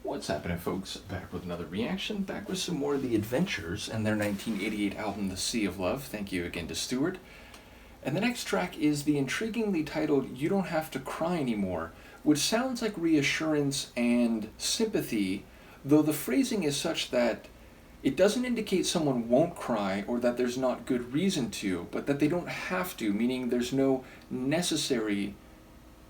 What's happening, folks? Back with another reaction, back with some more of The Adventures and their 1988 album, The Sea of Love. Thank you again to Stuart. And the next track is the intriguingly titled You Don't Have to Cry Anymore, which sounds like reassurance and sympathy, though the phrasing is such that it doesn't indicate someone won't cry or that there's not good reason to, but that they don't have to, meaning there's no necessary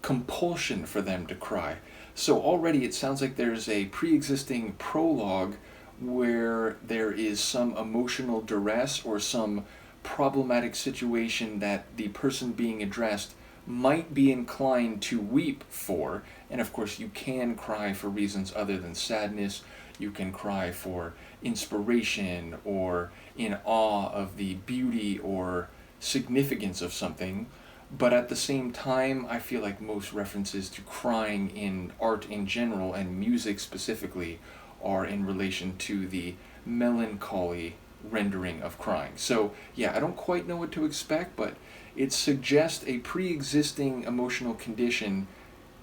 compulsion for them to cry. So already it sounds like there's a pre-existing prologue where there is some emotional duress or some problematic situation that the person being addressed might be inclined to weep for. And of course you can cry for reasons other than sadness. You can cry for inspiration or in awe of the beauty or significance of something. But at the same time, I feel like most references to crying in art in general and music specifically are in relation to the melancholy rendering of crying. So yeah, I don't quite know what to expect, but it suggests a pre-existing emotional condition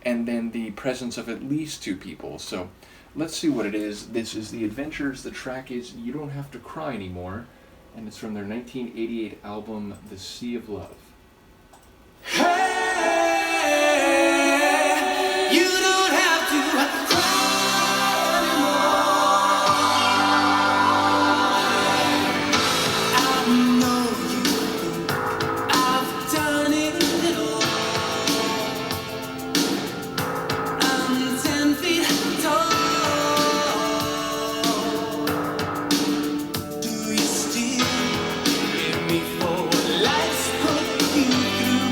and then the presence of at least two people. So let's see what it is. This is The Adventures. The track is You Don't Have to Cry Anymore, and it's from their 1988 album, The Sea of Love. Hey, you don't have to cry anymore. I know you think I've done it all. I'm 10 feet tall. Do you still give me for what life's put you through?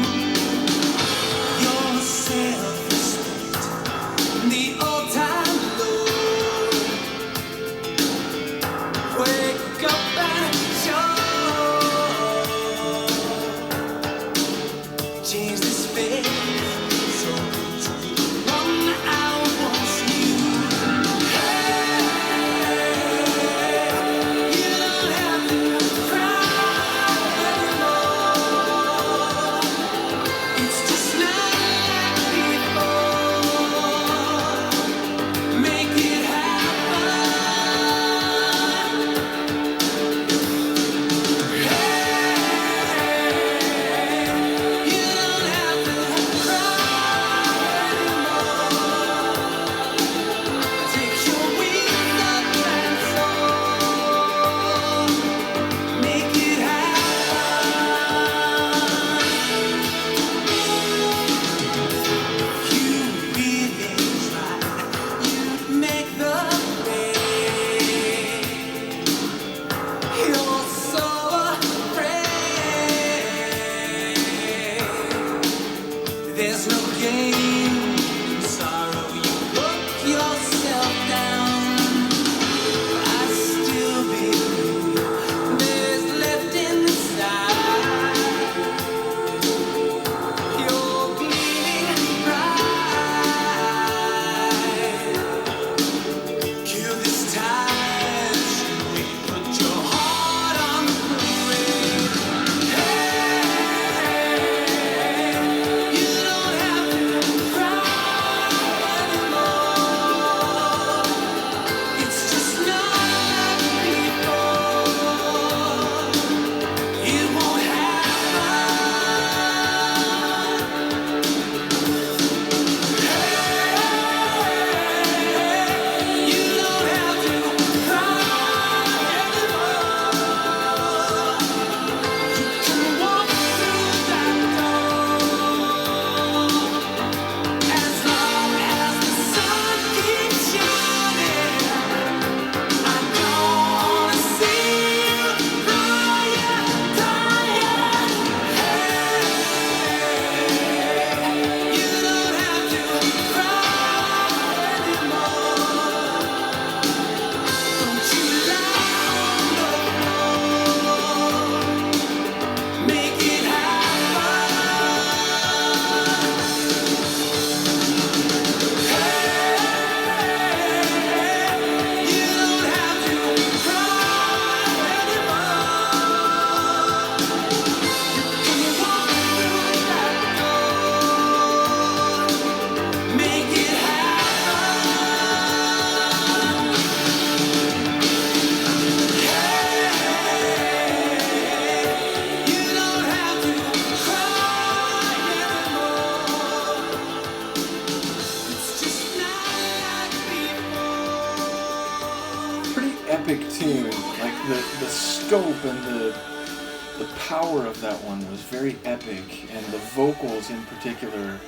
epic tune. Like the scope and the power of that one was very epic, and the vocals in particular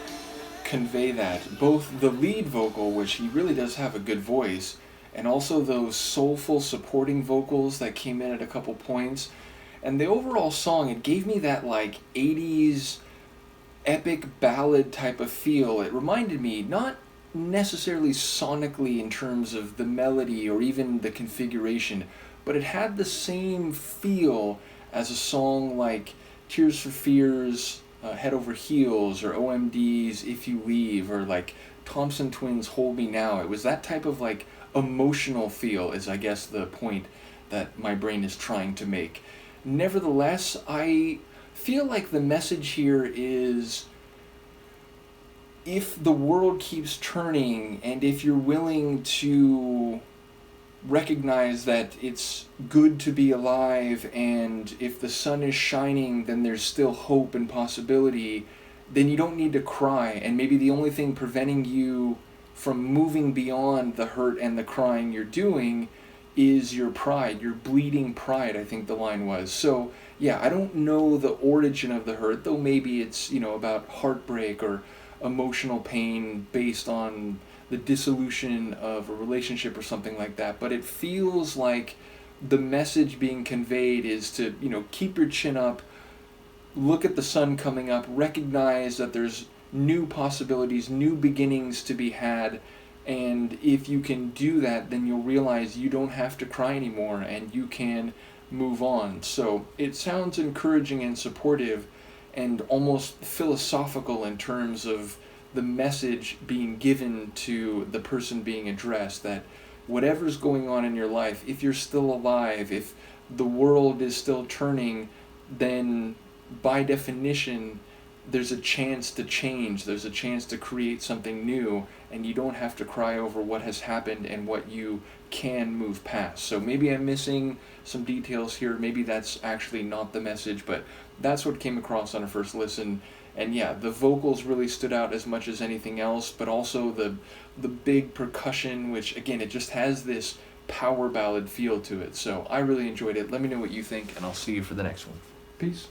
convey that. Both the lead vocal, which he really does have a good voice, and also those soulful supporting vocals that came in at a couple points. And the overall song, it gave me that like 80s epic ballad type of feel. It reminded me, not necessarily sonically in terms of the melody or even the configuration, but it had the same feel as a song like Tears for Fears, Head Over Heels, or OMD's If You Leave, or like Thompson Twins' Hold Me Now. It was that type of like emotional feel, is I guess the point that my brain is trying to make. Nevertheless, I feel like the message here is, if the world keeps turning and if you're willing to recognize that it's good to be alive, and if the sun is shining then there's still hope and possibility, then you don't need to cry. And maybe the only thing preventing you from moving beyond the hurt and the crying you're doing is your pride, your bleeding pride, I think the line was. So yeah, I don't know the origin of the hurt, though maybe it's, about heartbreak or emotional pain based on the dissolution of a relationship or something like that. But it feels like the message being conveyed is to, keep your chin up, look at the sun coming up, recognize that there's new possibilities, new beginnings to be had. And if you can do that, then you'll realize you don't have to cry anymore and you can move on. So it sounds encouraging and supportive and almost philosophical in terms of the message being given to the person being addressed, that whatever's going on in your life, if you're still alive, if the world is still turning, then by definition there's a chance to change, there's a chance to create something new, and you don't have to cry over what has happened and what you can move past. So maybe I'm missing some details here, maybe that's actually not the message, but that's what came across on a first listen. And yeah, the vocals really stood out as much as anything else, but also the big percussion, which again, it just has this power ballad feel to it. So I really enjoyed it. Let me know what you think, and I'll see you for the next one. Peace.